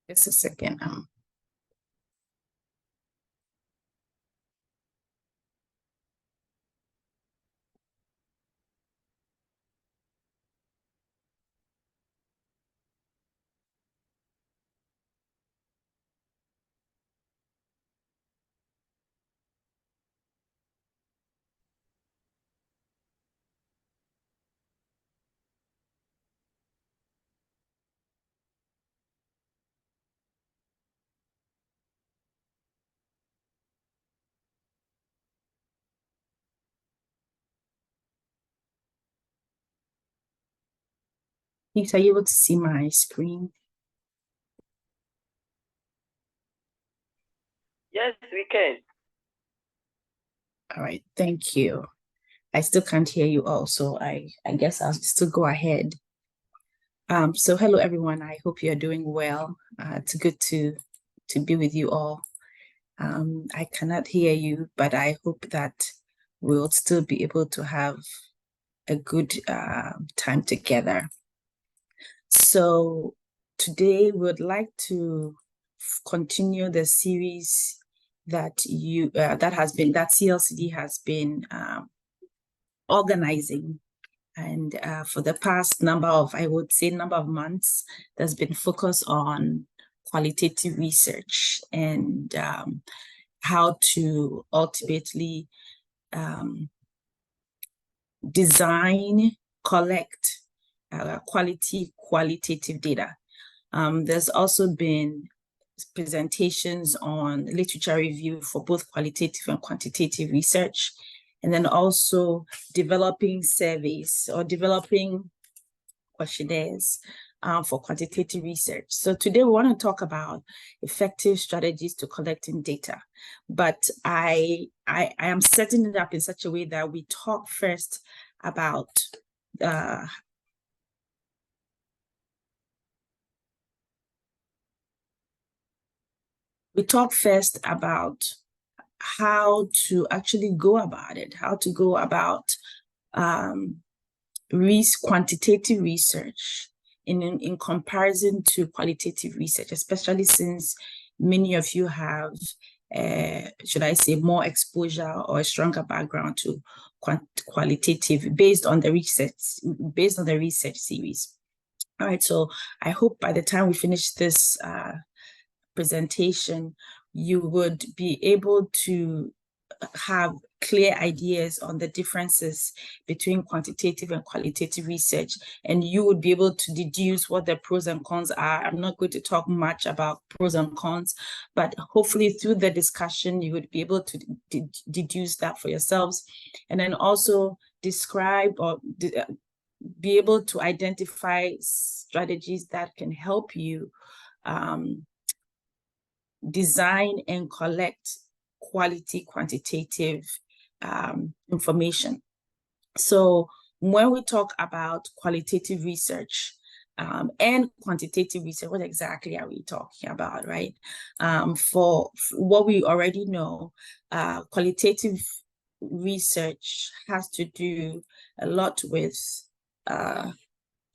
Just a second. Please, are you able to see my screen? Yes, we can. All right, thank you. I still can't hear you all, so I guess I'll still go ahead. So hello everyone. I hope you're doing well. It's good to be with you all. I cannot hear you, but I hope that we'll still be able to have a good time together. So today we would like to continue the series that Clcd has been organizing, and for the past number of months, there's been focus on qualitative research and how to ultimately design, collect qualitative data. There's also been presentations on literature review for both qualitative and quantitative research, and then also developing surveys or developing questionnaires for quantitative research. So today we want to talk about effective strategies to collecting data, but I am setting it up in such a way that we talk first about how to actually go about it, how to go about quantitative research in comparison to qualitative research, especially since many of you have, should I say, more exposure or a stronger background to qualitative based on the research series. All right, so I hope by the time we finish this presentation, you would be able to have clear ideas on the differences between quantitative and qualitative research, and you would be able to deduce what the pros and cons are. I'm not going to talk much about pros and cons, but hopefully through the discussion, you would be able to deduce that for yourselves, and then also describe or be able to identify strategies that can help you design and collect quality quantitative information. So when we talk about qualitative research and quantitative research, what exactly are we talking about, right? For what we already know, qualitative research has to do a lot with, for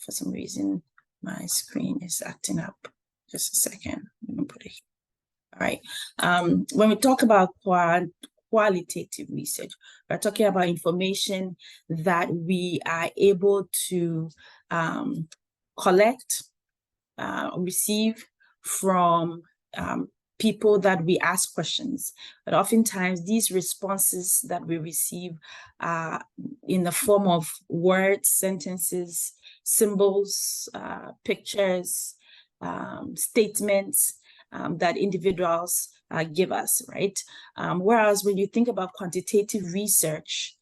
some reason, my screen is acting up. Just a second, let me put it here. All right. When we talk about qualitative research, we're talking about information that we are able to collect, receive from people that we ask questions. But oftentimes these responses that we receive are in the form of words, sentences, symbols, pictures, statements that individuals give us, right? Whereas when you think about quantitative research,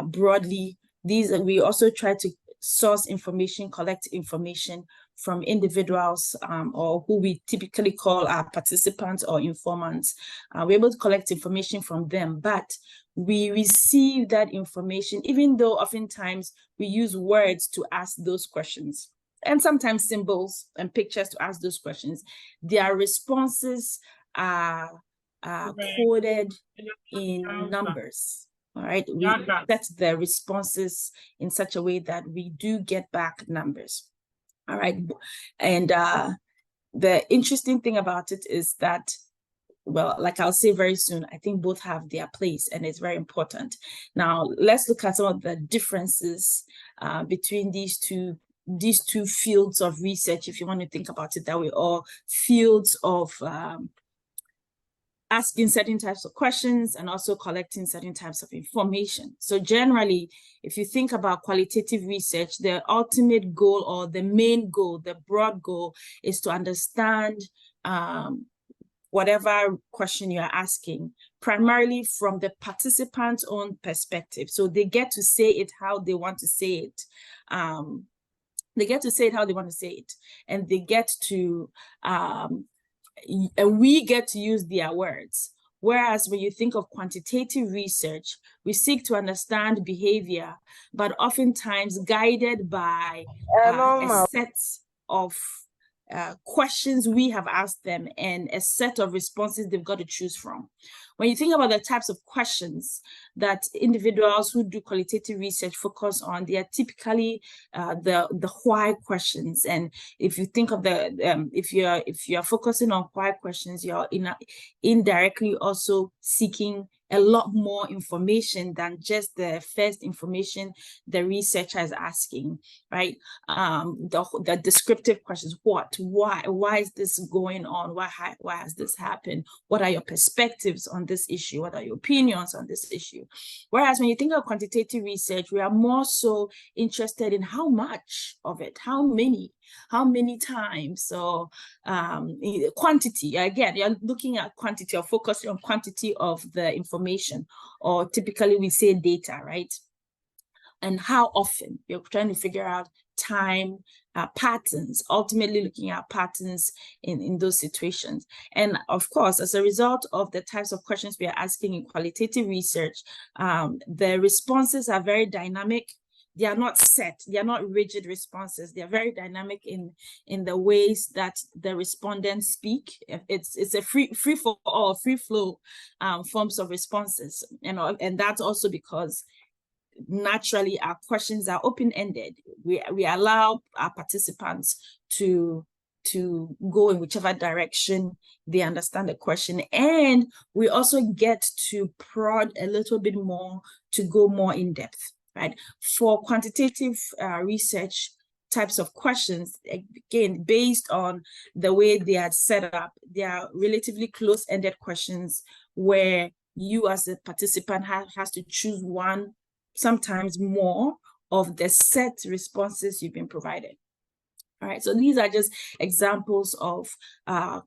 broadly, we also try to source information, collect information from individuals or who we typically call our participants or informants. We're able to collect information from them, but we receive that information, even though oftentimes we use words to ask those questions, and sometimes symbols and pictures to ask those questions. Their responses are coded in numbers. All right, we set the responses in such a way that we do get back numbers. All right, and the interesting thing about it is that, well, like I'll say very soon, I think both have their place and it's very important. Now, let's look at some of the differences between these two fields of research, if you want to think about it that way, or fields of asking certain types of questions and also collecting certain types of information. So generally, if you think about qualitative research, the ultimate goal or the main goal, the broad goal, is to understand whatever question you're asking, primarily from the participant's own perspective. So they get to say it how they want to say it. They get to say it how they want to say it. And they get to, and we get to use their words. Whereas when you think of quantitative research, we seek to understand behavior, but oftentimes guided by a set of questions we have asked them and a set of responses they've got to choose from. When you think about the types of questions that individuals who do qualitative research focus on, they are typically the why questions. And if you think of the if you're focusing on why questions, you're indirectly also seeking a lot more information than just the first information the researcher is asking, right? The descriptive questions: what, why is this going on? Why has this happened? What are your perspectives on this issue? What are your opinions on this issue? Whereas when you think of quantitative research, we are more so interested in how much of it, how many times. So quantity, again, you're looking at quantity or focusing on quantity of the information, or typically we say data, right? And how often. You're trying to figure out time, patterns, ultimately looking at patterns in those situations. And of course, as a result of the types of questions we are asking in qualitative research, the responses are very dynamic. They are not set, they are not rigid responses. They are very dynamic in the ways that the respondents speak. It's a free for all, free flow forms of responses. And that's also because naturally our questions are open-ended. We allow our participants to go in whichever direction they understand the question, and we also get to prod a little bit more to go more in depth, right? For quantitative research types of questions, again, based on the way they are set up, they are relatively close-ended questions where you as a participant has to choose one, sometimes more, of the set responses you've been provided. All right, so these are just examples of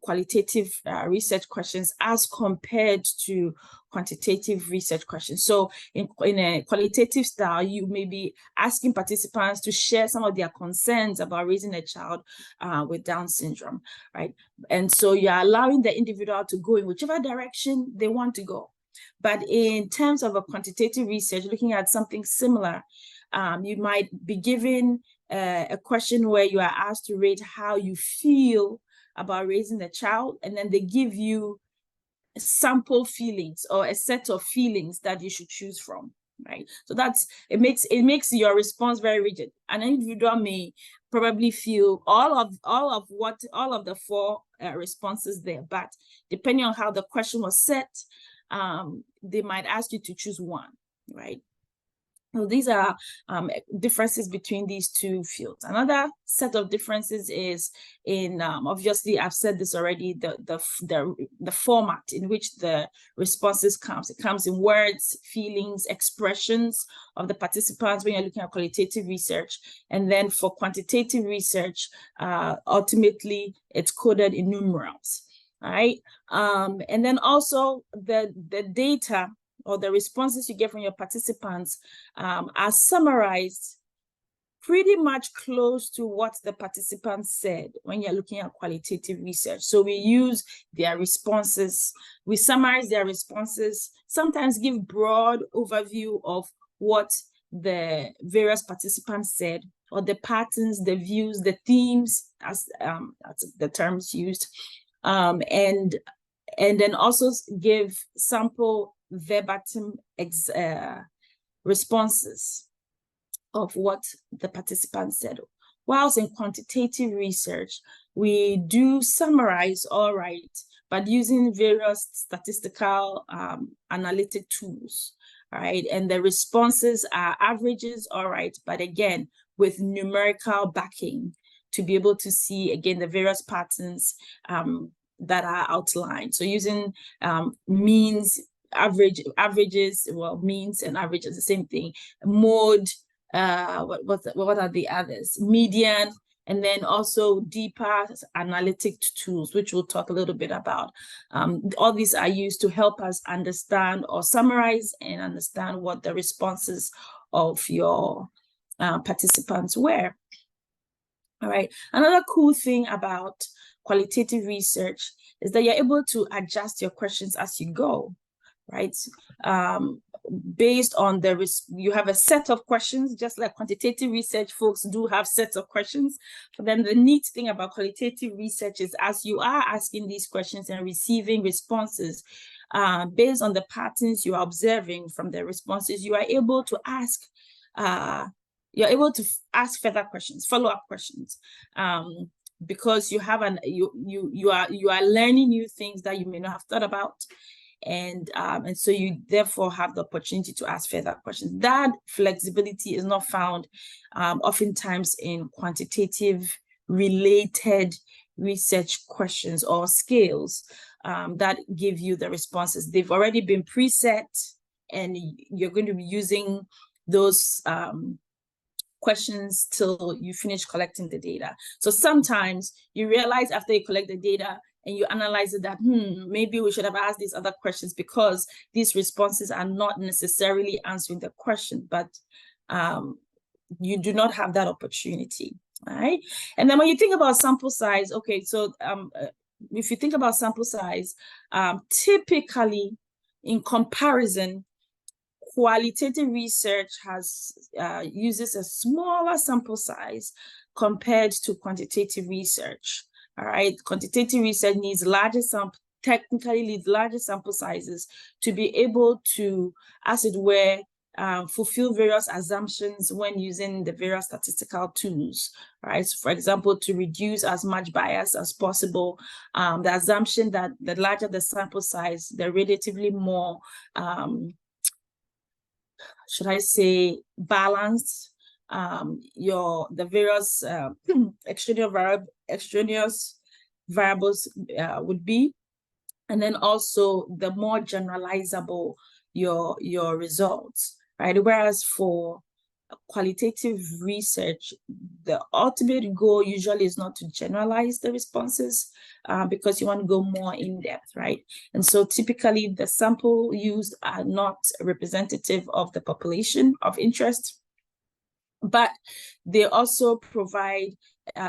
qualitative research questions as compared to quantitative research questions. So in a qualitative style, you may be asking participants to share some of their concerns about raising a child with Down syndrome, right? And so you're allowing the individual to go in whichever direction they want to go. But in terms of a quantitative research, looking at something similar, you might be given a question where you are asked to rate how you feel about raising a child, and then they give you sample feelings or a set of feelings that you should choose from, right? So it makes your response very rigid. An individual may probably feel all of the four responses there, but depending on how the question was set, they might ask you to choose one, right? So these are differences between these two fields. Another set of differences is in, obviously I've said this already, the format in which the responses comes. It comes in words, feelings, expressions of the participants when you're looking at qualitative research. And then for quantitative research, ultimately it's coded in numerals, all right? And then also the data or the responses you get from your participants are summarized pretty much close to what the participants said when you're looking at qualitative research. So we use their responses, we summarize their responses, sometimes give broad overview of what the various participants said, or the patterns, the views, the themes, as the terms used, and then also give sample verbatim responses of what the participants said. Whilst in quantitative research, we do summarize, all right, but using various statistical analytic tools, all right, and the responses are averages, all right, but again, with numerical backing to be able to see, again, the various patterns that are outlined. So using means, averages, well, means and averages, the same thing. Mode, what are the others? Median, and then also deeper analytic tools, which we'll talk a little bit about. All these are used to help us understand or summarize and understand what the responses of your participants were. All right. Another cool thing about qualitative research is that you're able to adjust your questions as you go, right? Based on you have a set of questions, just like quantitative research folks do have sets of questions. But then the neat thing about qualitative research is as you are asking these questions and receiving responses, based on the patterns you are observing from the responses, you are able to ask further questions, follow-up questions, because you have you are learning new things that you may not have thought about, and so you therefore have the opportunity to ask further questions. That flexibility is not found oftentimes in quantitative related research questions or scales that give you the responses. They've already been preset, and you're going to be using those questions till you finish collecting the data. So sometimes you realize after you collect the data and you analyze it that, maybe we should have asked these other questions because these responses are not necessarily answering the question, but you do not have that opportunity, right? And then when you think about sample size, okay, so if you think about sample size, typically in comparison, qualitative research uses a smaller sample size compared to quantitative research. All right, quantitative research needs technically needs larger sample sizes to be able to, as it were, fulfill various assumptions when using the various statistical tools, right? So for example, to reduce as much bias as possible, the assumption that the larger the sample size, the relatively more should I say, balanced the various extraneous variables would be, and then also the more generalizable your results, right? Whereas for qualitative research, the ultimate goal usually is not to generalize the responses because you want to go more in depth, right? And so typically the sample used are not representative of the population of interest, but they also provide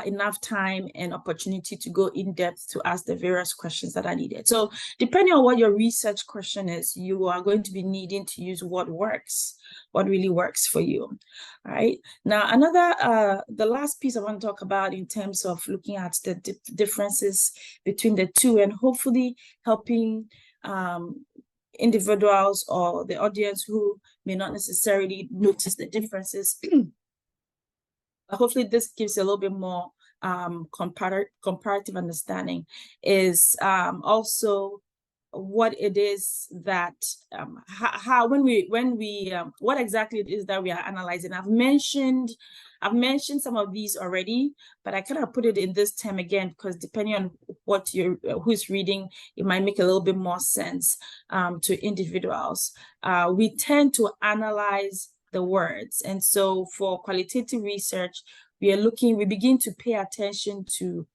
enough time and opportunity to go in depth to ask the various questions that are needed. So depending on what your research question is, you are going to be needing to use what really works for you. All right. Now, the last piece I want to talk about in terms of looking at the differences between the two and hopefully helping individuals or the audience who may not necessarily notice the differences. Hopefully this gives you a little bit more comparative understanding, is also what it is that what exactly it is that we are analyzing. I've mentioned some of these already, but I kind of put it in this term again because depending on what who's reading, it might make a little bit more sense to individuals. We tend to analyze the words, and so for qualitative research, we begin to pay attention to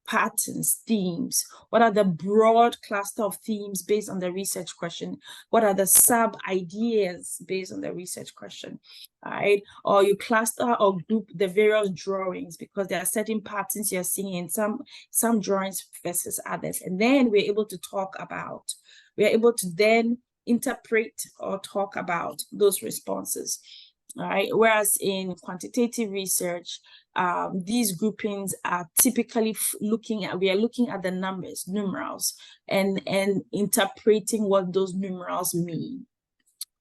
patterns, themes. What are the broad cluster of themes based on the research question? What are the sub ideas based on the research question? All right, or you cluster or group the various drawings because there are certain patterns you're seeing in some drawings versus others, and then we're able to then interpret or talk about those responses. All right, whereas in quantitative research, these groupings are typically looking at the numerals, and interpreting what those numerals mean.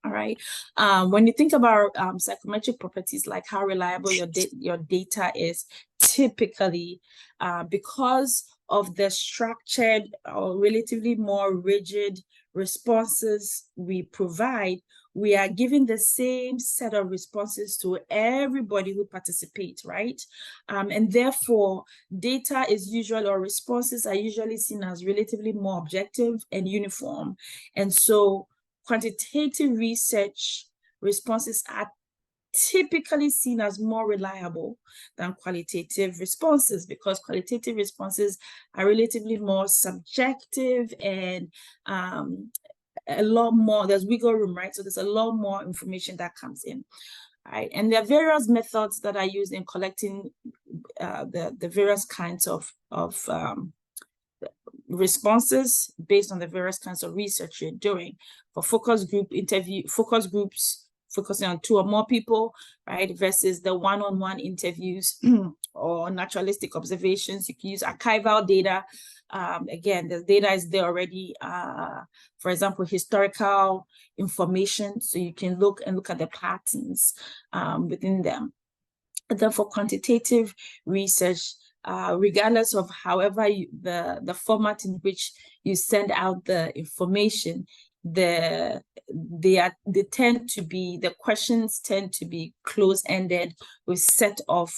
All right. When you think about psychometric properties like how reliable your data is, typically, because of the structured or relatively more rigid responses we provide, we are giving the same set of responses to everybody who participates, right? And therefore, data is usually, or responses are usually seen as relatively more objective and uniform. And so quantitative research responses are typically seen as more reliable than qualitative responses, because qualitative responses are relatively more subjective and a lot more, there's wiggle room, right? So there's a lot more information that comes in, right? And there are various methods that are used in collecting the various kinds of responses based on the various kinds of research you're doing. For focus groups focusing on 2 or more people, right, versus the one-on-one interviews or naturalistic observations. You can use archival data. Again, the data is there already. For example, historical information, so you can look at the patterns within them. And then for quantitative research, regardless of however the format in which you send out the information, the questions tend to be close-ended with set of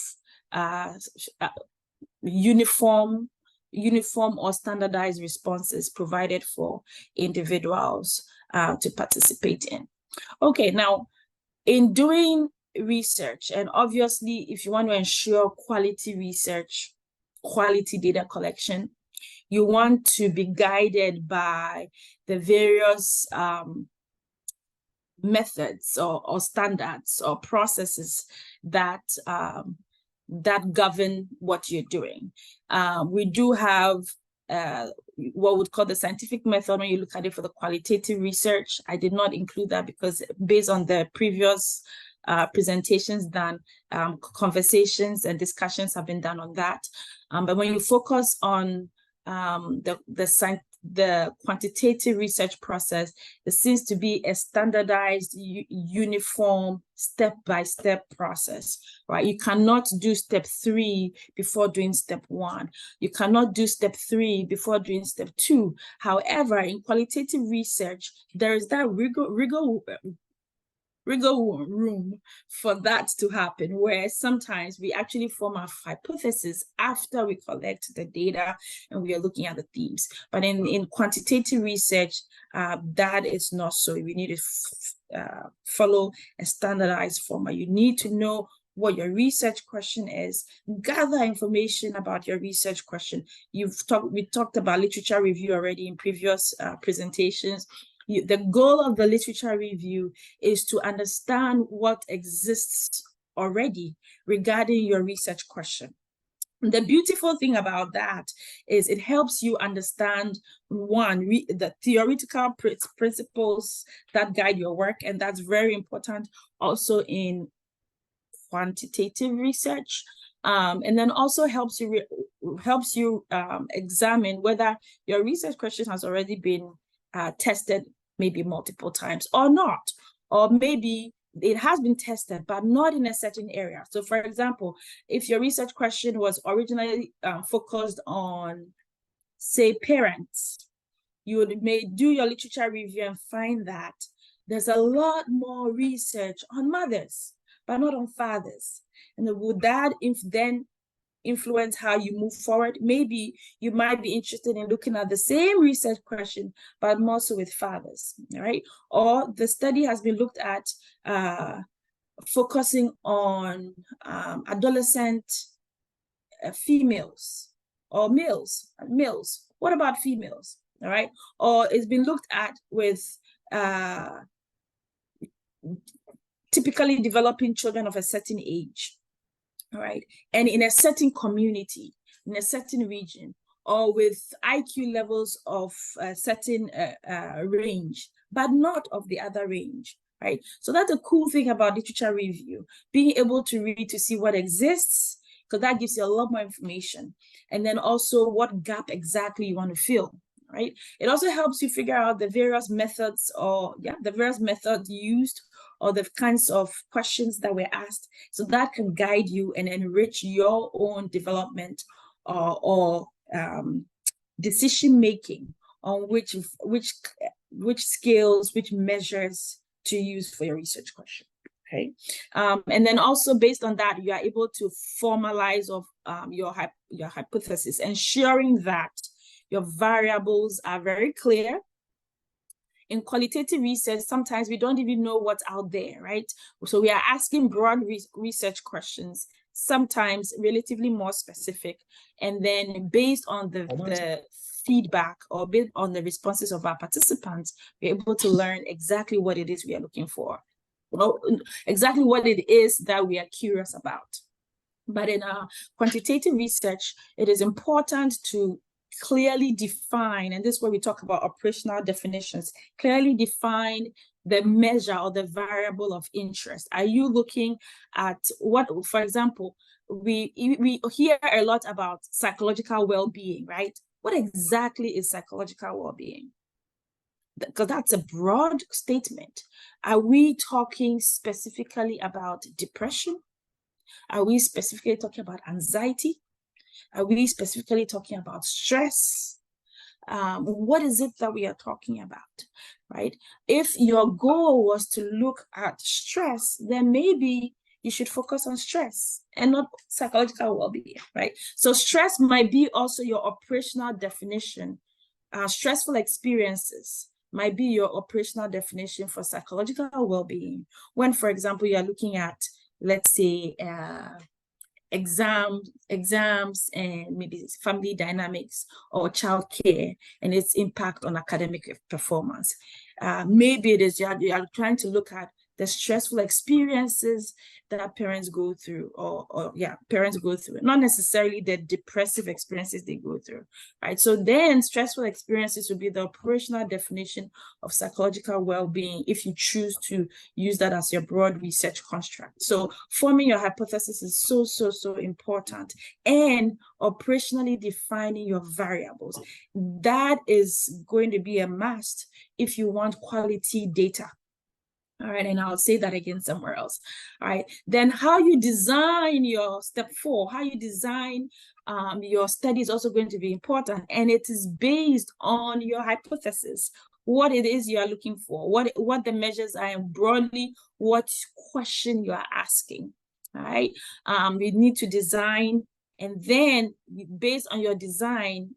uniform or standardized responses provided for individuals to participate in. Okay, now in doing research, and obviously if you want to ensure quality research, quality data collection, you want to be guided by the various methods or standards or processes that govern what you're doing. We do have what we'd call the scientific method when you look at it for the qualitative research. I did not include that because based on the previous presentations done, conversations and discussions have been done on that. But when you focus on the quantitative research process, there seems to be a standardized, uniform, step-by-step process, right? You cannot do step 3 before doing step 1. You cannot do step 3 before doing step 2. However, in qualitative research, there is that wiggle room for that to happen, where sometimes we actually form our hypothesis after we collect the data and we are looking at the themes. But in quantitative research, that is not so. We need to follow a standardized format. You need to know what your research question is, gather information about your research question. We talked about literature review already in previous presentations. The goal of the literature review is to understand what exists already regarding your research question. The beautiful thing about that is it helps you understand, one, the theoretical principles that guide your work, and that's very important also in quantitative research. And then also helps you examine whether your research question has already been tested maybe multiple times or not, or maybe it has been tested but not in a certain area. So for example, if your research question was originally focused on, say, parents, you may do your literature review and find that there's a lot more research on mothers but not on fathers. And would that then influence how you move forward? Maybe you might be interested in looking at the same research question, but more so with fathers, right? Or the study has been looked at focusing on adolescent females or males. What about females, all right? Or it's been looked at with typically developing children of a certain age, right? And in a certain community, in a certain region, or with IQ levels of a certain range, but not of the other range, right? So that's a cool thing about literature review, being able to read to see what exists, because that gives you a lot more information. And then also what gap exactly you want to fill, right? It also helps you figure out the various methods used or the kinds of questions that were asked. So that can guide you and enrich your own development or decision making on which skills, which measures to use for your research question. Okay, and then also based on that, you are able to formalize of your hypothesis, ensuring that your variables are very clear. In qualitative research, sometimes we don't even know what's out there, right? So we are asking broad research questions, sometimes relatively more specific, and then based on the feedback or based on the responses of our participants, we're able to learn exactly what it is we are looking for, exactly what it is that we are curious about. But in quantitative research, it is important to clearly define, and this is where we talk about operational definitions, clearly define the measure or the variable of interest. Are you looking at what, for example, we hear a lot about psychological well-being, right? What exactly is psychological well-being? Because that's a broad statement. Are we talking specifically about depression? Are we specifically talking about anxiety? Are we specifically talking about stress? What is it that we are talking about, right? If your goal was to look at stress, then maybe you should focus on stress and not psychological well-being, right? So stress might be also your operational definition. Stressful experiences might be your operational definition for psychological well-being. When, for example, you are looking at, let's say, exams and maybe family dynamics or childcare and its impact on academic performance. Maybe it is you are trying to look at the stressful experiences that parents go through, parents go through, not necessarily the depressive experiences they go through, right? So then stressful experiences would be the operational definition of psychological well-being if you choose to use that as your broad research construct. So forming your hypothesis is so important, and operationally defining your variables. That is going to be a must if you want quality data. All right, and I'll say that again somewhere else. All right, then how you design your step 4, how you design your study is also going to be important, and it is based on your hypothesis, what it is you are looking for, what the measures are, and broadly what question you are asking. All right, you need to design, and then based on your design,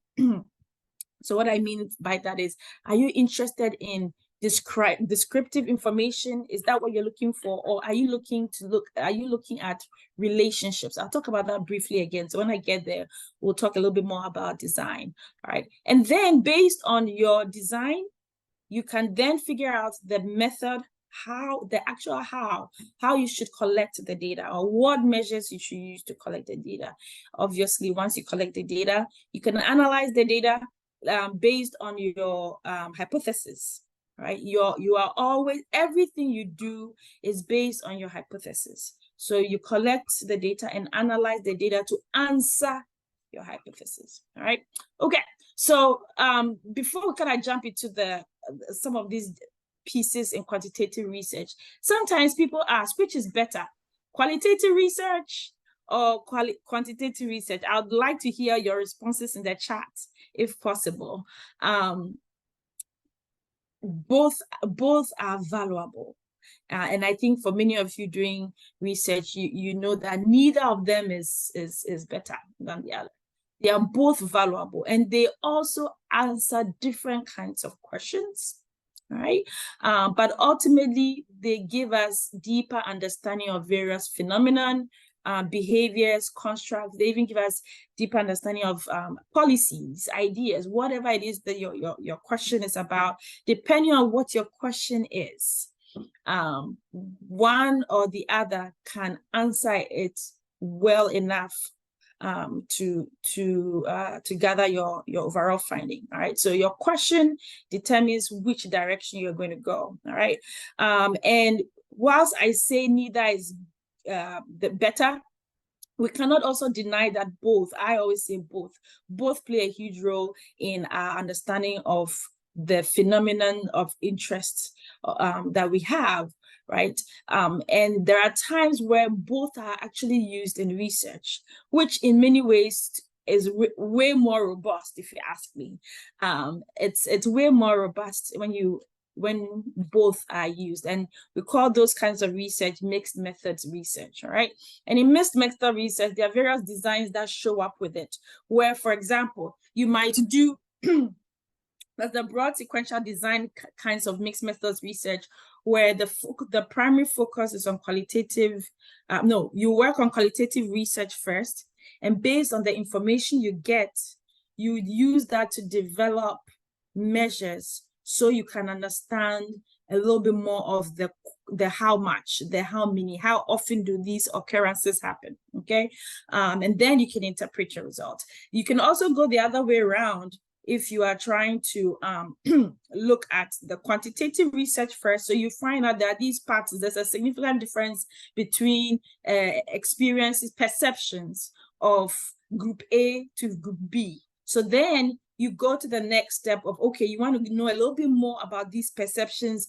so what I mean by that is, are you interested in descriptive information? Is that what you're looking for? Or are you looking at relationships? I'll talk about that briefly again. So when I get there, we'll talk a little bit more about design. All right. And then based on your design, you can then figure out the method, how you should collect the data, or what measures you should use to collect the data. Obviously, once you collect the data, you can analyze the data based on your hypothesis. Right, you are always, everything you do is based on your hypothesis. So you collect the data and analyze the data to answer your hypothesis. All right. Okay. So before can I jump into some of these pieces in quantitative research, sometimes people ask, which is better, qualitative research or quantitative research? I would like to hear your responses in the chat, if possible. Both are valuable, and I think for many of you doing research, you know that neither of them is better than the other. They are both valuable, and they also answer different kinds of questions, right? But ultimately, they give us deeper understanding of various phenomenon, behaviors, constructs. They even give us deeper understanding of policies, ideas, whatever it is that your question is about. Depending on what your question is, one or the other can answer it well enough to gather your overall finding. All right, so your question determines which direction you're going to go. All right, and whilst I say neither is the better, we cannot also deny that both, I always say both play a huge role in our understanding of the phenomenon of interest that we have. right? And there are times where both are actually used in research, which in many ways is way more robust, if you ask me. It's way more robust when both are used, and we call those kinds of research mixed methods research, all right? And in mixed method research, there are various designs that show up with it, where, for example, you might do that's the broad sequential design kinds of mixed methods research, where the primary focus is on qualitative. You work on qualitative research first, and based on the information you get, you use that to develop measures so you can understand a little bit more of the how much, the how many, how often do these occurrences happen, okay? And then you can interpret your results. You can also go the other way around if you are trying to look at the quantitative research first. So you find out that these patterns, there's a significant difference between experiences, perceptions of group A to group B. So then you go to the next step of, okay, you want to know a little bit more about these perceptions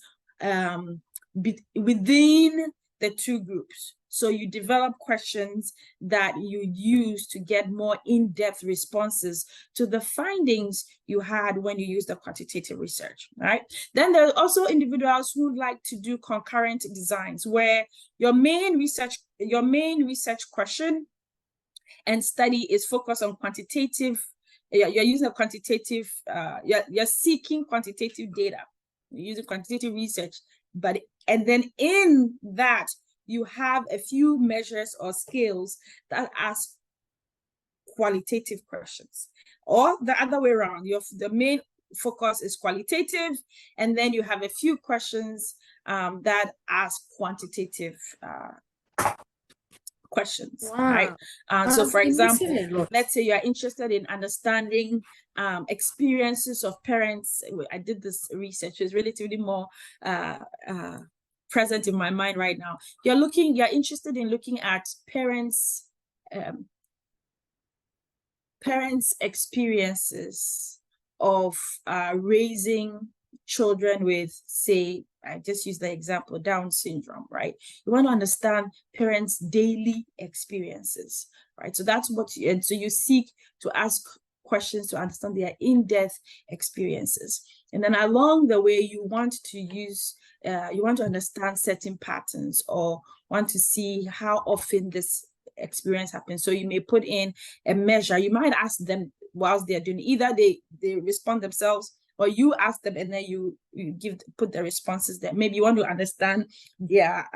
within the two groups. So you develop questions that you use to get more in-depth responses to the findings you had when you use the quantitative research, right? Then there are also individuals who like to do concurrent designs, where your main research question and study is focused on quantitative. You're using a quantitative, you're seeking quantitative data, you're using quantitative research, and then in that, you have a few measures or scales that ask qualitative questions. Or the other way around, the main focus is qualitative, and then you have a few questions that ask quantitative questions, wow. Right? So for example, let's say you're interested in understanding experiences of parents. I did this research, it's relatively more present in my mind right now. You're interested in looking at parents' experiences of raising children with, say, I just use the example, Down syndrome, right? You want to understand parents' daily experiences, right? So that's what and so you seek to ask questions to understand their in-depth experiences. And then along the way, you want to understand certain patterns, or want to see how often this experience happens. So you may put in a measure. You might ask them whilst they're doing, either they respond themselves, or you ask them and then you put the responses there. Maybe you want to understand their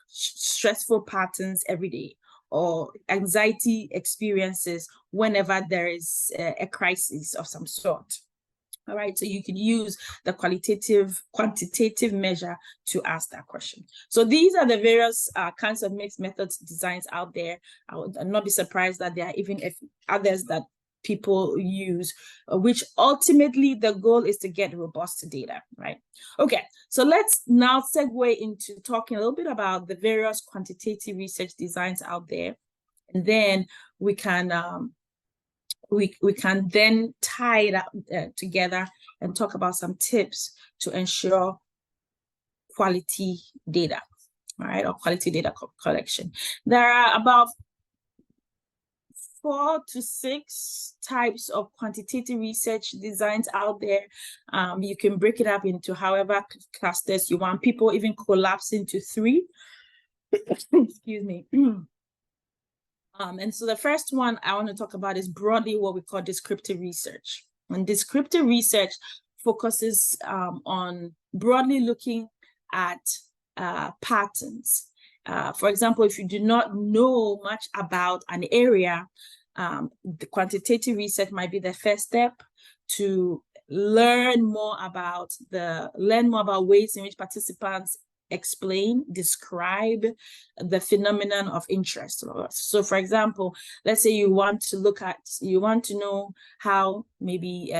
stressful patterns every day, or anxiety experiences whenever there is a crisis of some sort. All right, so you can use the quantitative measure to ask that question. So these are the various kinds of mixed methods designs out there. I would not be surprised that there are even others that people use, which ultimately the goal is to get robust data, right? Okay, so let's now segue into talking a little bit about the various quantitative research designs out there, and then we can we can then tie it up together and talk about some tips to ensure quality data, all right, or quality data collection. There are about 4 to 6 types of quantitative research designs out there. You can break it up into however clusters you want. People even collapse into 3. Excuse me. And so the first one I want to talk about is broadly what we call descriptive research. And descriptive research focuses on broadly looking at patterns. For example, if you do not know much about an area, the quantitative research might be the first step to learn more about ways in which participants describe the phenomenon of interest. So for example, let's say you want to know how maybe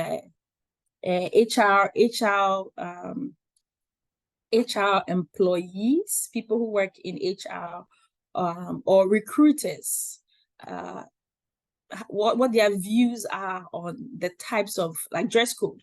HR employees, people who work in HR, or recruiters, what their views are on the types of, like, dress code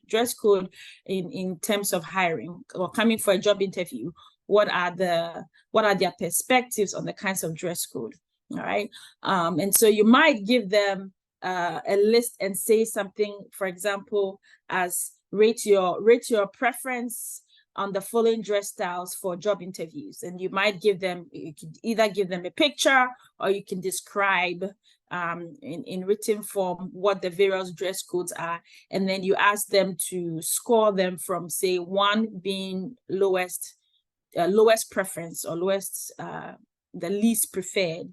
in terms of hiring or coming for a job interview. what are their perspectives on the kinds of dress code. All right. And so you might give them a list and say something, for example, as rate your preference on the following dress styles for job interviews. And you might give them, you could either give them a picture or you can describe in written form what the various dress codes are. And then you ask them to score them from, say, 1 being lowest preference or lowest, the least preferred,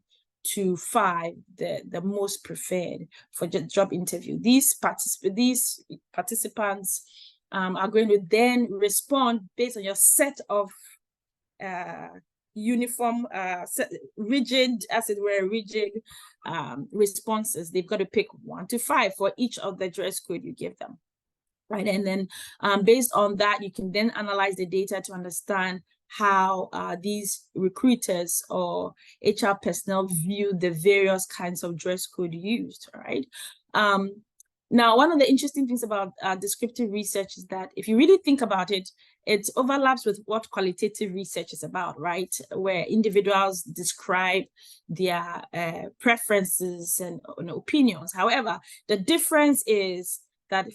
to 5, the most preferred for the job interview. These participants are going to then respond based on your set of uniform, rigid responses. They've got to pick 1 to 5 for each of the dress code you give them, right? And then based on that, you can then analyze the data to understand how these recruiters or HR personnel view the various kinds of dress code used, right? Now, one of the interesting things about descriptive research is that if you really think about it, it overlaps with what qualitative research is about, right? Where individuals describe their preferences and opinions. However, the difference is that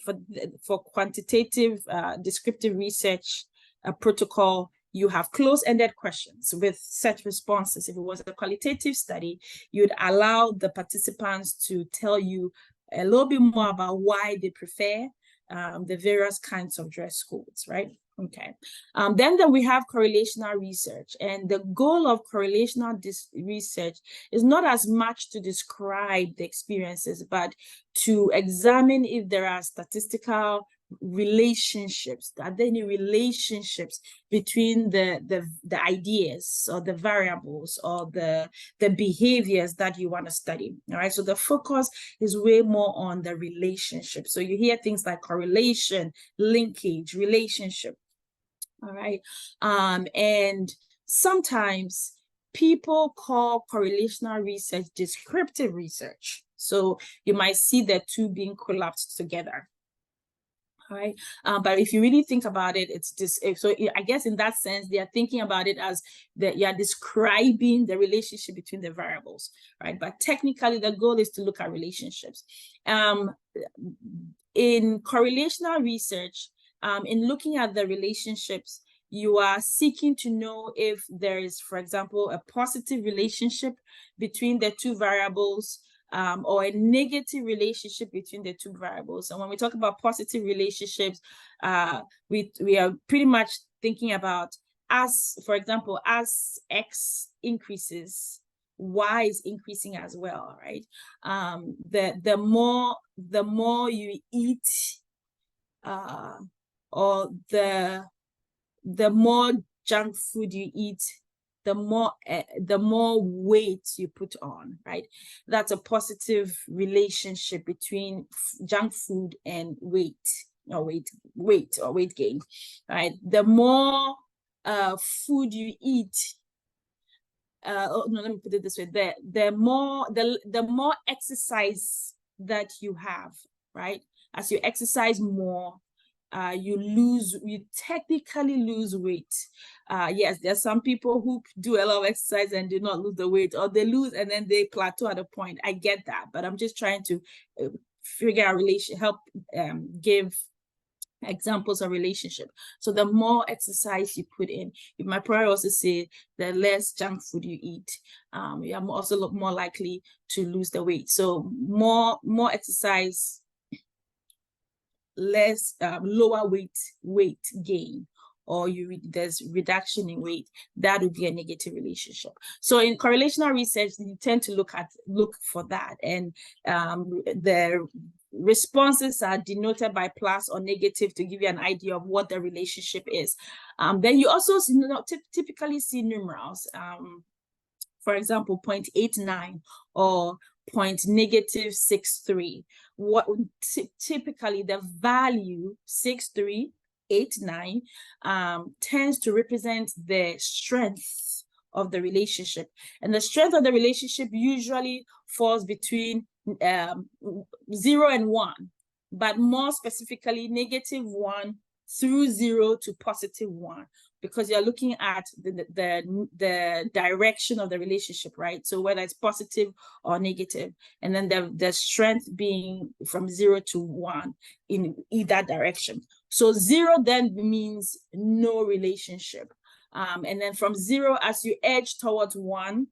for quantitative descriptive research protocol, you have close-ended questions with set responses. If it was a qualitative study, you'd allow the participants to tell you a little bit more about why they prefer the various kinds of dress codes, right? Okay. Then we have correlational research, and the goal of correlational research is not as much to describe the experiences, but to examine if there are statistical relationships. Are there any relationships between the ideas or the variables or the behaviors that you want to study? All right, so the focus is way more on the relationship. So you hear things like correlation, linkage, relationship. All right, and sometimes people call correlational research descriptive research. So you might see the two being collapsed together. Right. But if you really think about it, it's just, so I guess in that sense, they are thinking about it as that you are describing the relationship between the variables, right? But technically, the goal is to look at relationships. In correlational research, in looking at the relationships, you are seeking to know if there is, for example, a positive relationship between the two variables, or a negative relationship between the two variables. And when we talk about positive relationships, we are pretty much thinking about, as, for example, as X increases, Y is increasing as well, right? The more you eat, or the more junk food you eat, the more weight you put on, right? That's a positive relationship between junk food and weight gain, right? The more food you eat, let me put it this way: the more exercise that you have, right? As you exercise more, you technically lose weight. Yes, there's some people who do a lot of exercise and do not lose the weight, or they lose and then they plateau at a point. I get that, but I'm just trying to figure out give examples of relationship. So the more exercise you put in, you might probably also say the less junk food you eat, you are also more likely to lose the weight. So more exercise, less lower weight gain, or there's reduction in weight. That would be a negative relationship. So in correlational research, you tend to look for that, and the responses are denoted by plus or negative to give you an idea of what the relationship is. Then you also typically see numerals. For example, 0.89 or -63. What typically the value 6389 tends to represent the strength of the relationship, and the strength of the relationship usually falls between 0 and 1, but more specifically -1 through 0 to +1, because you're looking at the direction of the relationship, right? So whether it's positive or negative, and then the strength being from 0 to 1 in either direction. So 0 then means no relationship. And then from 0, as you edge towards 1,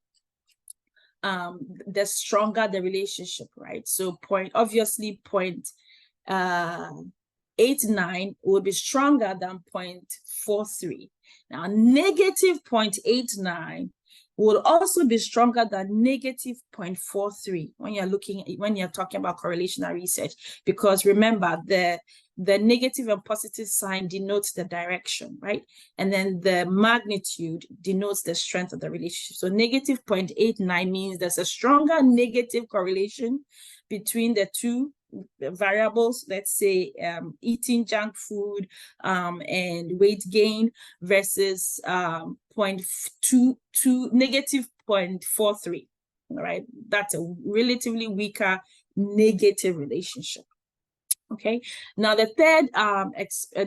the stronger the relationship, right? So obviously 0.89 will be stronger than 0.43. Now, negative 0.89 will also be stronger than negative 0.43 when you're talking about correlational research, because remember, the negative and positive sign denotes the direction, right? And then the magnitude denotes the strength of the relationship. So negative 0.89 means there's a stronger negative correlation between the two variables, let's say eating junk food and weight gain, versus negative 0.43. All right, that's a relatively weaker negative relationship. Okay, now the third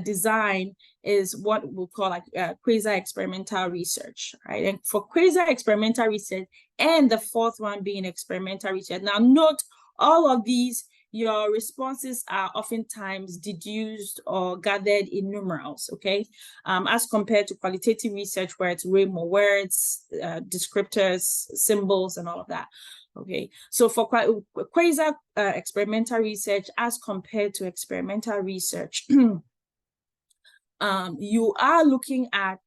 design is what we'll call like quasi-experimental research, right? And for quasi-experimental research, and the fourth one being experimental research. Now note, all of these, your responses are oftentimes deduced or gathered in numerals, okay? As compared to qualitative research, where it's way more words, descriptors, symbols, and all of that. Okay, so for quasi-experimental research, as compared to experimental research, you are looking at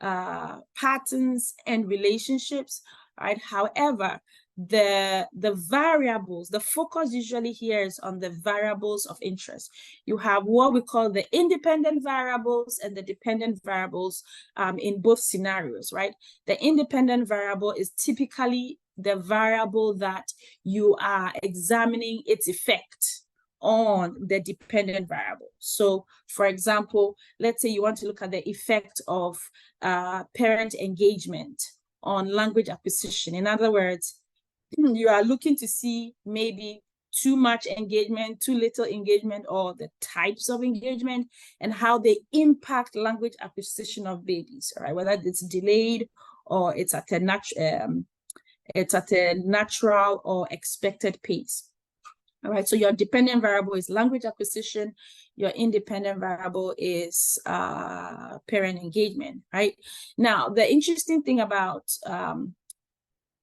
patterns and relationships, right? However, the variables, the focus usually here is on the variables of interest. You have what we call the independent variables and the dependent variables in both scenarios, right? The independent variable is typically the variable that you are examining its effect on the dependent variable. So, for example, let's say you want to look at the effect of parent engagement on language acquisition. In other words, you are looking to see maybe too much engagement, too little engagement, or the types of engagement and how they impact language acquisition of babies, all right? Whether it's delayed or it's at a natural or expected pace. All right, so your dependent variable is language acquisition. Your independent variable is parent engagement, right? Now, the interesting thing about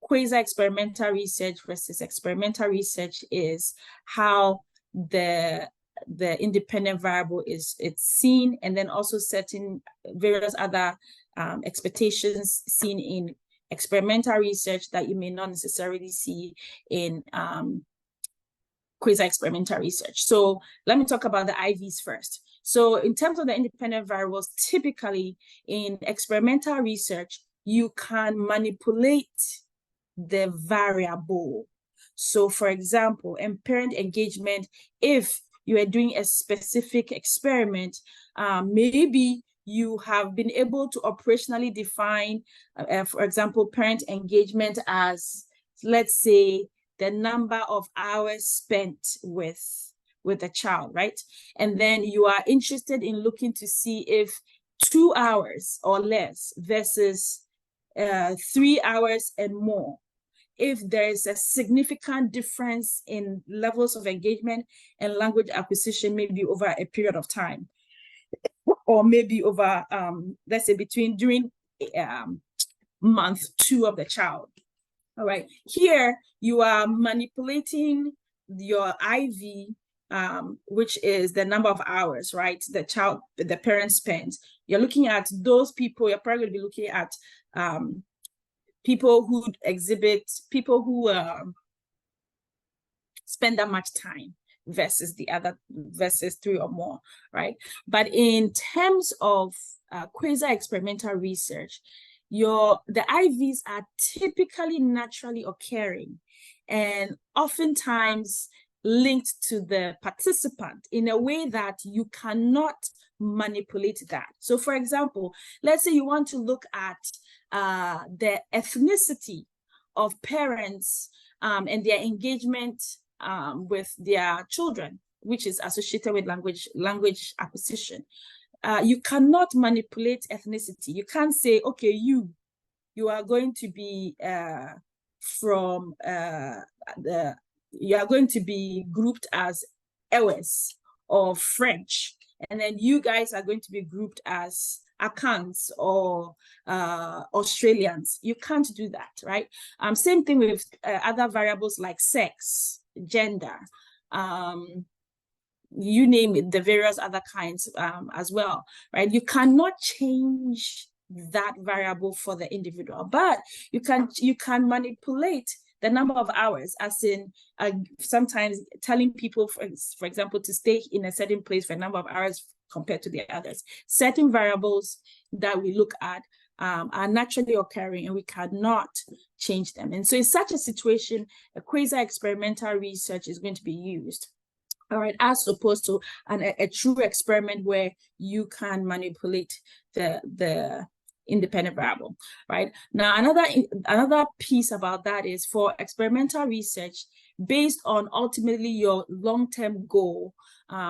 quasi-experimental research versus experimental research is how the independent variable it's seen, and then also certain various other expectations seen in experimental research that you may not necessarily see in quasi-experimental research. So let me talk about the IVs first. So in terms of the independent variables, typically in experimental research, you can manipulate the variable. So for example, in parent engagement, if you are doing a specific experiment, maybe you have been able to operationally define, for example, parent engagement as, let's say, the number of hours spent with a child, right? And then you are interested in looking to see if 2 hours or less versus 3 hours and more, if there is a significant difference in levels of engagement and language acquisition, maybe over a period of time, or maybe over, let's say, during month 2 of the child. All right, here you are manipulating your IV, which is the number of hours, right? The parent spends. You're looking at those people. You're probably going to be looking at people who spend that much time versus 3 or more, right? But in terms of quasi-experimental research, the IVs are typically naturally occurring and oftentimes linked to the participant in a way that you cannot manipulate that. So for example, let's say you want to look at the ethnicity of parents and their engagement with their children, which is associated with language acquisition. you cannot manipulate ethnicity. You can't say, okay, you are going to be you are going to be grouped as Ewes or French, and then you guys are going to be grouped as Akans or Australians. You can't do that, right? Same thing with other variables like sex, gender, you name it, the various other kinds as well, right? You cannot change that variable for the individual, but you can manipulate the number of hours, as in sometimes telling people, for example, to stay in a certain place for a number of hours compared to the others. Certain variables that we look at are naturally occurring, and we cannot change them. And so in such a situation, a quasi-experimental research is going to be used. All right, as opposed to a true experiment where you can manipulate the independent variable, right? Now, another piece about that is for experimental research, based on ultimately your long-term goal,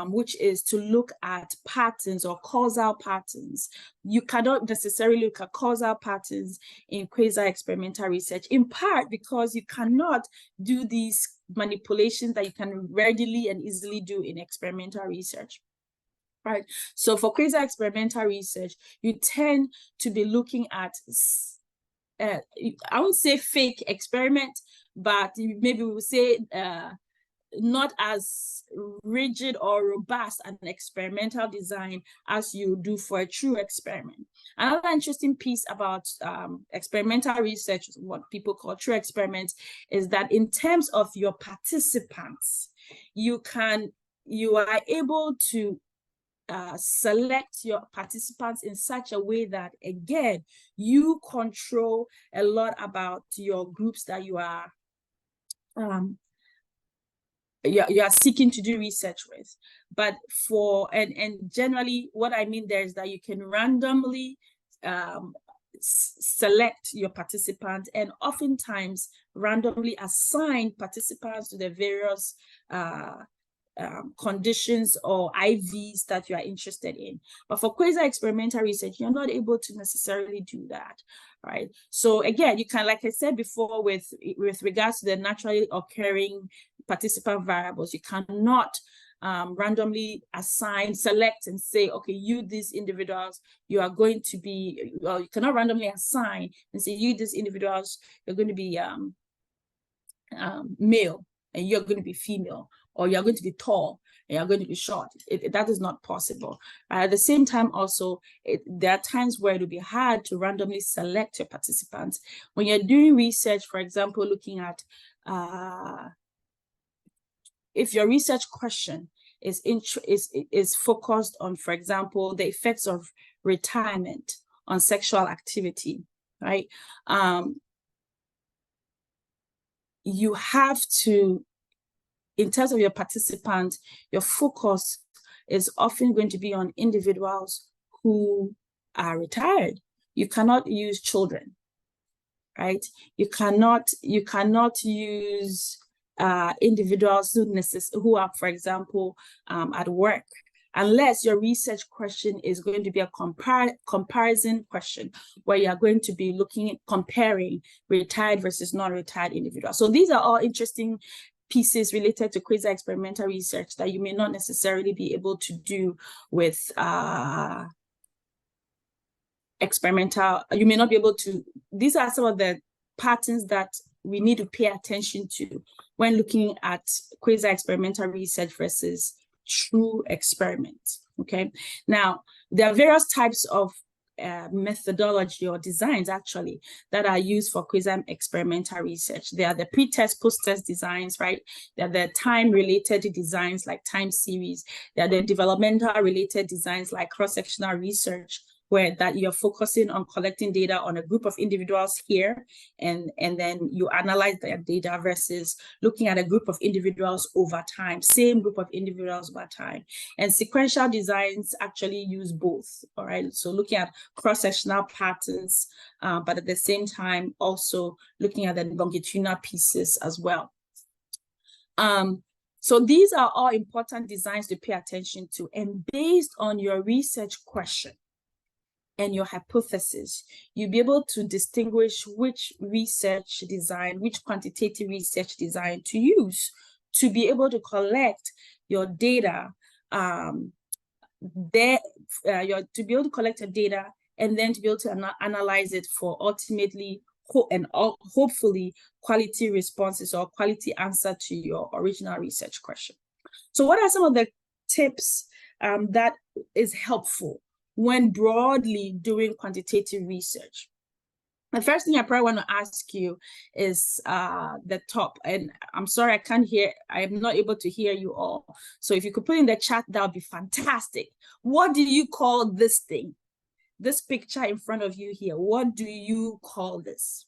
which is to look at patterns or causal patterns. You cannot necessarily look at causal patterns in quasi-experimental research, in part because you cannot do these manipulations that you can readily and easily do in experimental research. Right. So for quasi-experimental research, you tend to be looking at, I won't say fake experiment, but maybe we would say not as rigid or robust an experimental design as you do for a true experiment. Another interesting piece about experimental research, what people call true experiments, is that in terms of your participants, you are able to select your participants in such a way that, again, you control a lot about your groups that you are seeking to do research with. But and generally what I mean there is that you can randomly select your participants, and oftentimes randomly assign participants to the various conditions or IVs that you are interested in. But for quasi-experimental research, you're not able to necessarily do that, right? So again, you can, like I said before, with regards to the naturally occurring participant variables, you cannot randomly select and say, okay, these individuals, you are going to be, well, you cannot randomly assign and say, these individuals, you're going to be male and you're going to be female, or you're going to be tall and you're going to be short. That is not possible. At the same time, also, there are times where it will be hard to randomly select your participants. When you're doing research, for example, looking at, if your research question is focused on, for example, the effects of retirement on sexual activity, right? You have to, in terms of your participants, your focus is often going to be on individuals who are retired. You cannot use children, right? You cannot use individuals who are, for example, at work, unless your research question is going to be a comparison question, where you are going to be comparing retired versus non-retired individuals. So these are all interesting pieces related to quasi-experimental research that you may not necessarily be able to do with experimental. You may not be able to. These are some of the patterns that we need to pay attention to when looking at quasi-experimental research versus true experiments. Okay. Now, there are various types of methodology or designs actually that are used for quasi-experimental research. There are the pre-test, post-test designs, right? There are the time-related designs like time series. There are the developmental related designs like cross-sectional research, where that you're focusing on collecting data on a group of individuals here, and then you analyze their data, versus looking at a group of individuals over time, same group of individuals over time. And sequential designs actually use both, all right? So looking at cross-sectional patterns, but at the same time, also looking at the longitudinal pieces as well. So these are all important designs to pay attention to. And based on your research question and your hypothesis, you'll be able to distinguish which research design, which quantitative research design to use to be able to collect your data, to be able to collect your data and then to be able to analyze it for ultimately and hopefully quality responses or quality answer to your original research question. So what are some of the tips that is helpful when broadly doing quantitative research? The first thing I probably want to ask you is the top, and I'm sorry, I can't hear, I'm not able to hear you all. So if you could put in the chat, that would be fantastic. What do you call this thing? This picture in front of you here, what do you call this?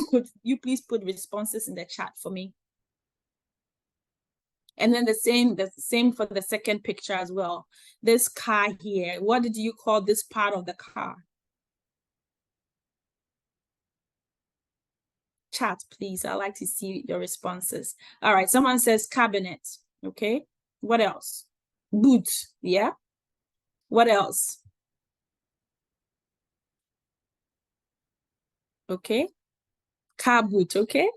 Could you please put responses in the chat for me? And then the same for the second picture as well. This car here, what did you call this part of the car? Chat, please. I'd like to see your responses. All right, someone says cabinet. Okay, what else? Boot, yeah? What else? Okay, car boot, okay?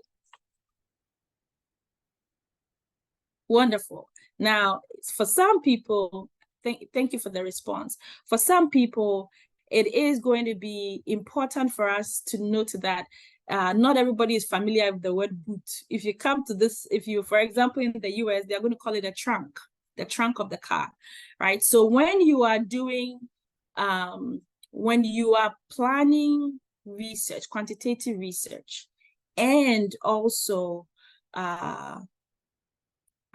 Wonderful. Now, for some people, thank you for the response. For some people, it is going to be important for us to note that not everybody is familiar with the word boot. If you come to this, for example, in the US, they're going to call it a trunk, the trunk of the car, right? So when you are doing, when you are planning research, quantitative research, and also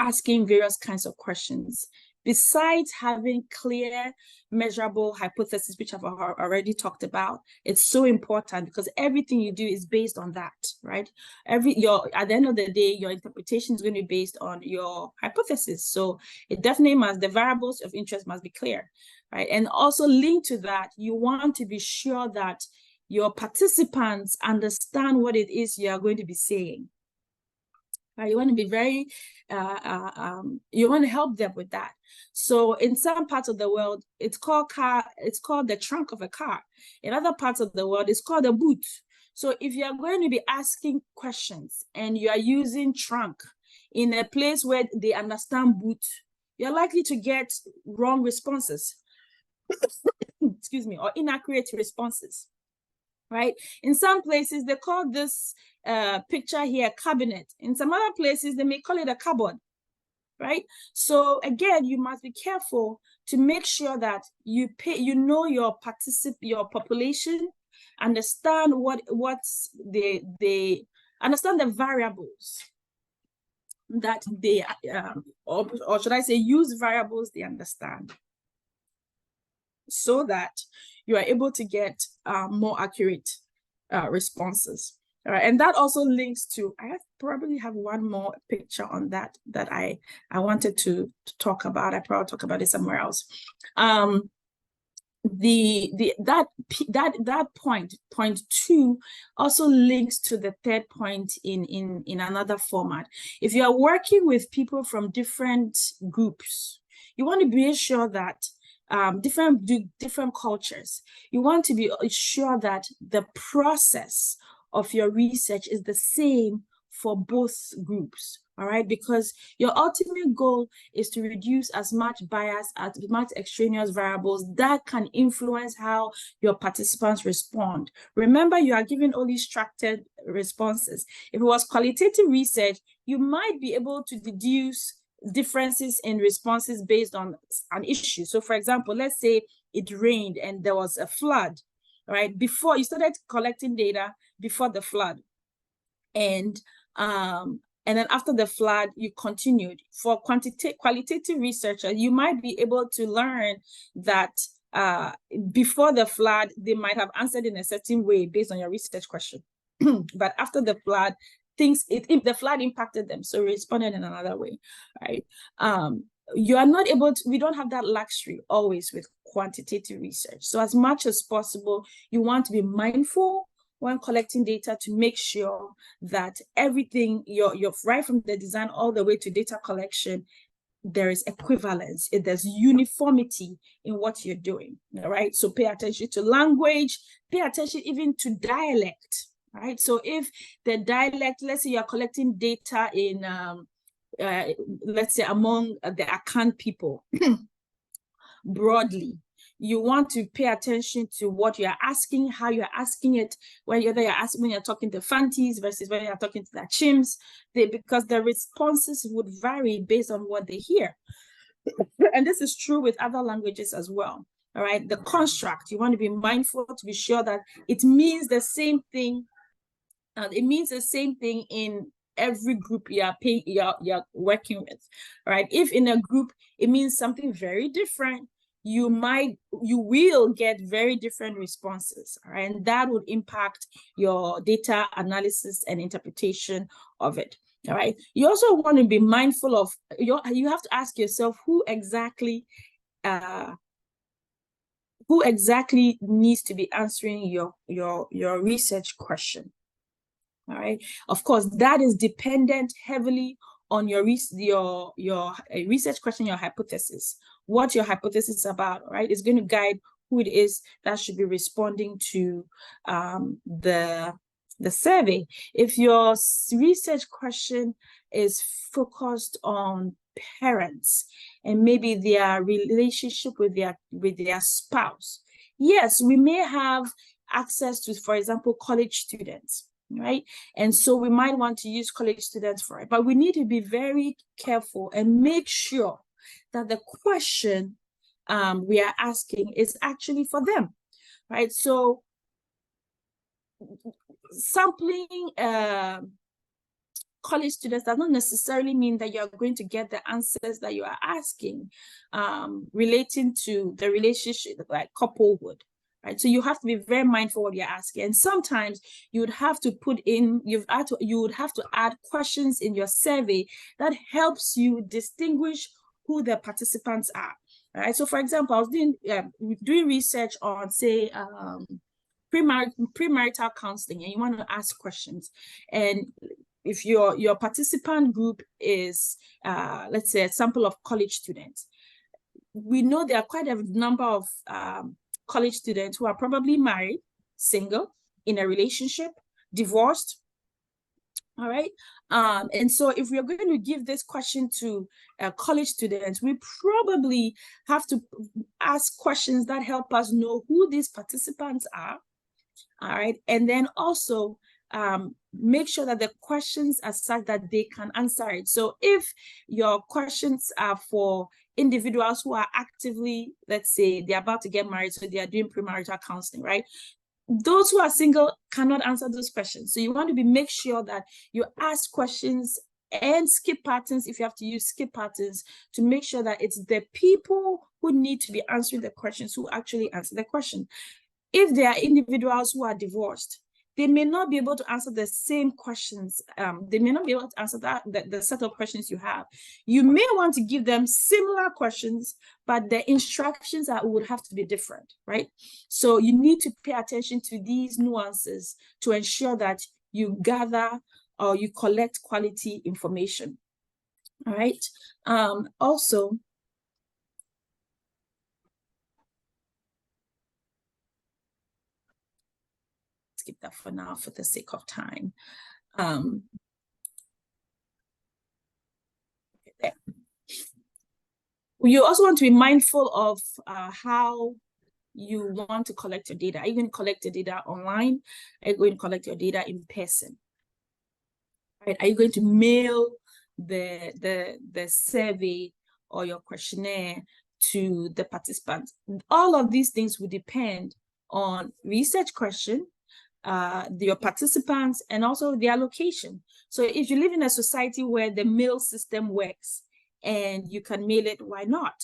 asking various kinds of questions, besides having clear, measurable hypotheses, which I've already talked about, it's so important because everything you do is based on that, right? At the end of the day, your interpretation is going to be based on your hypothesis. So it definitely the variables of interest must be clear, right? And also linked to that, you want to be sure that your participants understand what it is you are going to be saying. You want to be very, you want to help them with that. So in some parts of the world, it's called the trunk of a car. In other parts of the world, it's called a boot. So if you are going to be asking questions and you are using trunk in a place where they understand boot, you're likely to get wrong responses, excuse me, or inaccurate responses. Right? In some places, they call this picture here cabinet. In some other places, they may call it a cupboard, right? So again, you must be careful to make sure that you know your population, understand they understand the variables that they or should I say use variables they understand, so that you are able to get more accurate responses. All right, and that also links to, I probably have one more picture on that I wanted to talk about. I probably talk about it somewhere else. That point 2 also links to the third point in another format. If you are working with people from different groups, you want to be sure that different cultures, you want to be sure that the process of your research is the same for both groups. All right, because your ultimate goal is to reduce as much bias, as much extraneous variables that can influence how your participants respond. Remember, you are giving only structured responses. If it was qualitative research, you might be able to deduce differences in responses based on an issue. So for example, let's say it rained and there was a flood, right? Before you started collecting data before the flood, and then after the flood, you continued. For qualitative researcher, you might be able to learn that before the flood, they might have answered in a certain way based on your research question. But after the flood, the flood impacted them, so responded in another way, right? You are not able to, we don't have that luxury always with quantitative research. So as much as possible, you want to be mindful when collecting data to make sure that everything, you're right from the design all the way to data collection, there is equivalence, there's uniformity in what you're doing, all right? So pay attention to language, pay attention even to dialect, right? So if the dialect, let's say you're collecting data in, let's say among the Akan people, broadly, you want to pay attention to what you're asking, how you're asking it, when you're talking to Fantis versus when you're talking to the Chims, because the responses would vary based on what they hear. And this is true with other languages as well. All right, the construct, you want to be mindful to be sure that it means the same thing. It means the same thing in every group you're working with. All right, if in a group it means something very different, you will get very different responses, all right? And that would impact your data analysis and interpretation of it, all right? You also want to be mindful of, you have to ask yourself who exactly needs to be answering your research question, all right? Of course, that is dependent heavily on your research question, your hypothesis, what your hypothesis is about, right? It's going to guide who it is that should be responding to the survey. If your research question is focused on parents and maybe their relationship with their spouse, yes, we may have access to, for example, college students, right? And so we might want to use college students for it, but we need to be very careful and make sure that the question we are asking is actually for them, right? So sampling college students does not necessarily mean that you're going to get the answers that you are asking relating to the relationship, like couplehood. Right? So you have to be very mindful what you're asking. And sometimes you would have to you would have to add questions in your survey that helps you distinguish who the participants are. Right? So for example, I was doing research on, say, premarital counseling, and you want to ask questions. And if your participant group is, let's say, a sample of college students, we know there are quite a number of college students who are probably married, single, in a relationship, divorced, all right? And so if we're going to give this question to college students, we probably have to ask questions that help us know who these participants are, all right? And then also make sure that the questions are such that they can answer it. So if your questions are for individuals who are actively, let's say, they're about to get married, so they are doing premarital counseling, right? Those who are single cannot answer those questions. So you want to make sure that you ask questions and skip patterns, if you have to use skip patterns, to make sure that it's the people who need to be answering the questions who actually answer the question. If there are individuals who are divorced, they may not be able to answer the same questions. They may not be able to answer the set of questions you have. You may want to give them similar questions, but the instructions would have to be different, right? So you need to pay attention to these nuances to ensure that you gather or you collect quality information, all right? Also, skip that for now for the sake of time. Okay. You also want to be mindful of how you want to collect your data. Are you going to collect your data online? Are you going to collect your data in person? Right? Are you going to mail the survey or your questionnaire to the participants? All of these things will depend on research question, your participants, and also their location. So if you live in a society where the mail system works and you can mail it, why not?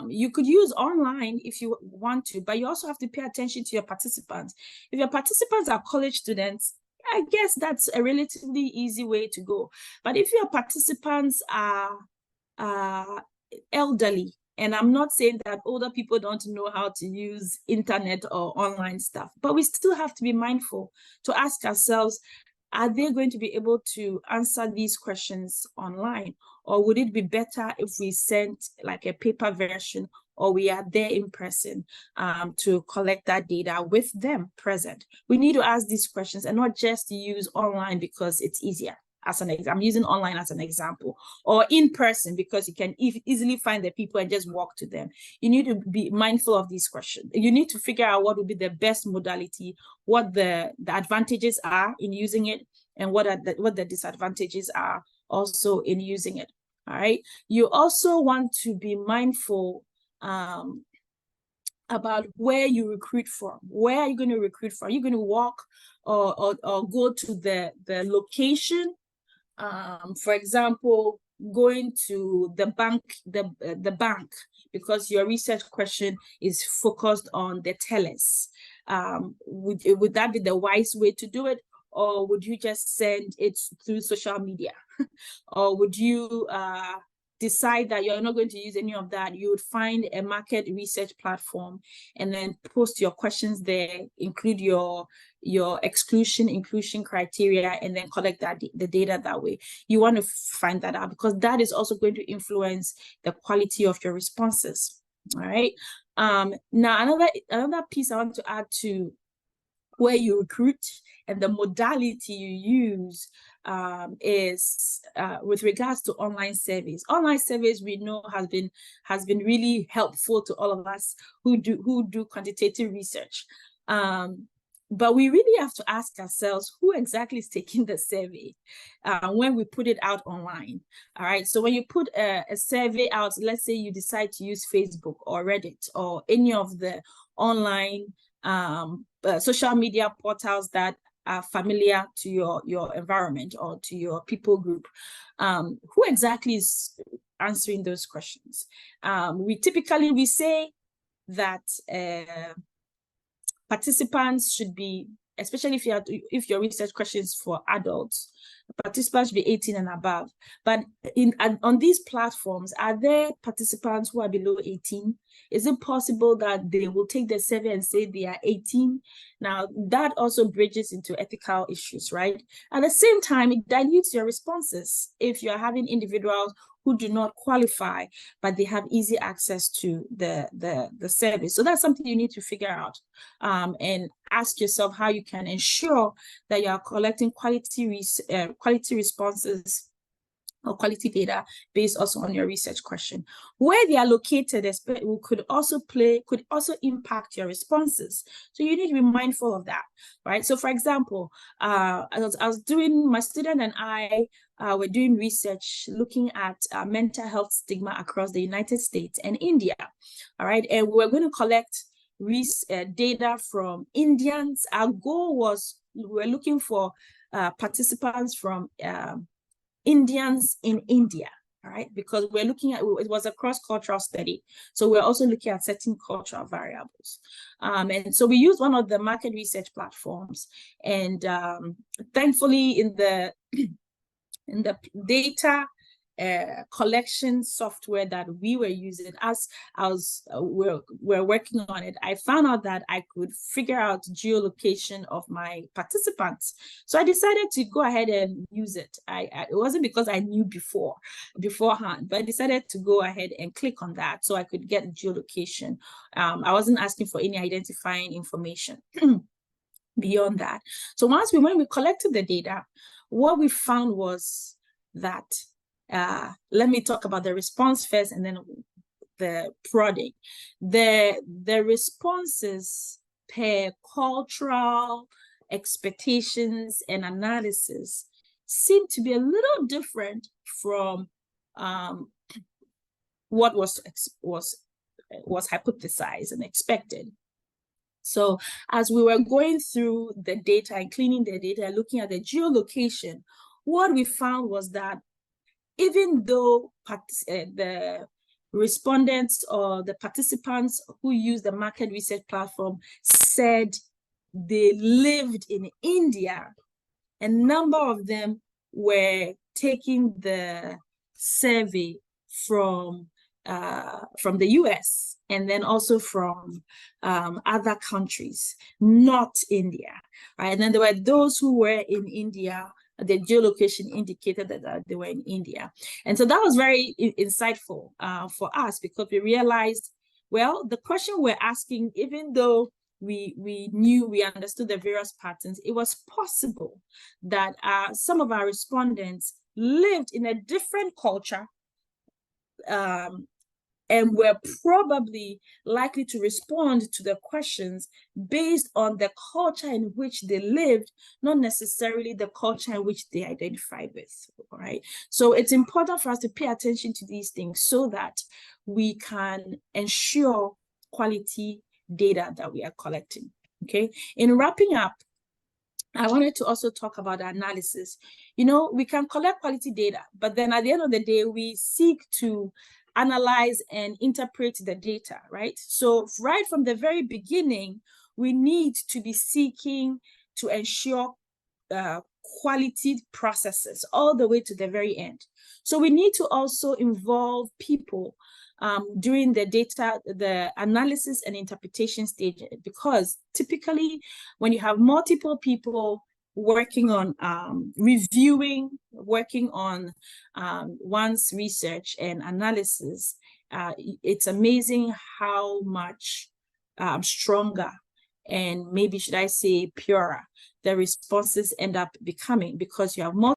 You could use online if you want to, but you also have to pay attention to your participants. If your participants are college students, I guess that's a relatively easy way to go. But if your participants are elderly, And I'm not saying that older people don't know how to use internet or online stuff, but we still have to be mindful to ask ourselves, are they going to be able to answer these questions online? Or would it be better if we sent like a paper version, or we are there in person to collect that data with them present? We need to ask these questions and not just use online because it's easier. As an example, I'm using online as an example, or in person because you can easily find the people and just walk to them. You need to be mindful of these questions. You need to figure out what would be the best modality, what the advantages are in using it, and what the disadvantages are also in using it. All right. You also want to be mindful about where you recruit from. Where are you going to recruit from? Are you going to walk or go to the location? For example, going to the bank, the bank, because your research question is focused on the tellers. Would that be the wise way to do it? Or would you just send it through social media? Or would you decide that you're not going to use any of that? You would find a market research platform and then post your questions there, include your inclusion criteria, and then collect the data that way. You want to find that out because that is also going to influence the quality of your responses. All right. Now another piece I want to add to where you recruit and the modality you use is with regards to online surveys. Online surveys, we know, has been really helpful to all of us who do quantitative research. But we really have to ask ourselves who exactly is taking the survey when we put it out online. All right. So when you put a survey out, let's say you decide to use Facebook or Reddit or any of the online social media portals that are familiar to your environment or to your people group, who exactly is answering those questions? We typically say that participants should be, especially if your research questions for adults, participants should be 18 and above. But on these platforms, are there participants who are below 18? Is it possible that they will take the survey and say they are 18? Now, that also bridges into ethical issues, right? At the same time, it dilutes your responses if you're having individuals who do not qualify, but they have easy access to the service. So that's something you need to figure out and ask yourself how you can ensure that you are collecting quality responses or quality data based also on your research question. Where they are located could also impact your responses. So you need to be mindful of that, right? So for example, I was doing, my student and I were doing research looking at mental health stigma across the United States and India, all right? And we're going to collect data from Indians. Our goal was, we were looking for participants from Indians in India, all right? Because we're looking at, it was a cross-cultural study. So we're also looking at certain cultural variables. And so we used one of the market research platforms. And thankfully in the data collection software that we were using, as we're working on it, I found out that I could figure out geolocation of my participants. So I decided to go ahead and use it. It wasn't because I knew beforehand, but I decided to go ahead and click on that so I could get geolocation. I wasn't asking for any identifying information beyond that. So when we collected the data, what we found was that let me talk about the response first and then the prodding. The responses per cultural expectations and analysis seem to be a little different from what was hypothesized and expected. So as we were going through the data and cleaning the data, looking at the geolocation, what we found was that even though the respondents or the participants who used the market research platform said they lived in India, a number of them were taking the survey from the US, and then also from other countries, not India. Right? And then there were those who were in India. The geolocation indicated that they were in India. And so that was very insightful for us, because we realized, well, the question we're asking, even though we understood the various patterns, it was possible that some of our respondents lived in a different culture, and were probably likely to respond to the questions based on the culture in which they lived, not necessarily the culture in which they identified with, all right? So it's important for us to pay attention to these things so that we can ensure quality data that we are collecting, okay? In wrapping up, I wanted to also talk about analysis. You know, we can collect quality data, but then at the end of the day, we seek to analyze and interpret the data, right? So right from the very beginning, we need to be seeking to ensure quality processes all the way to the very end. So we need to also involve people during the analysis and interpretation stage, because typically when you have multiple people working on working on one's research and analysis, it's amazing how much stronger, and maybe should I say purer, the responses end up becoming, because you have multiple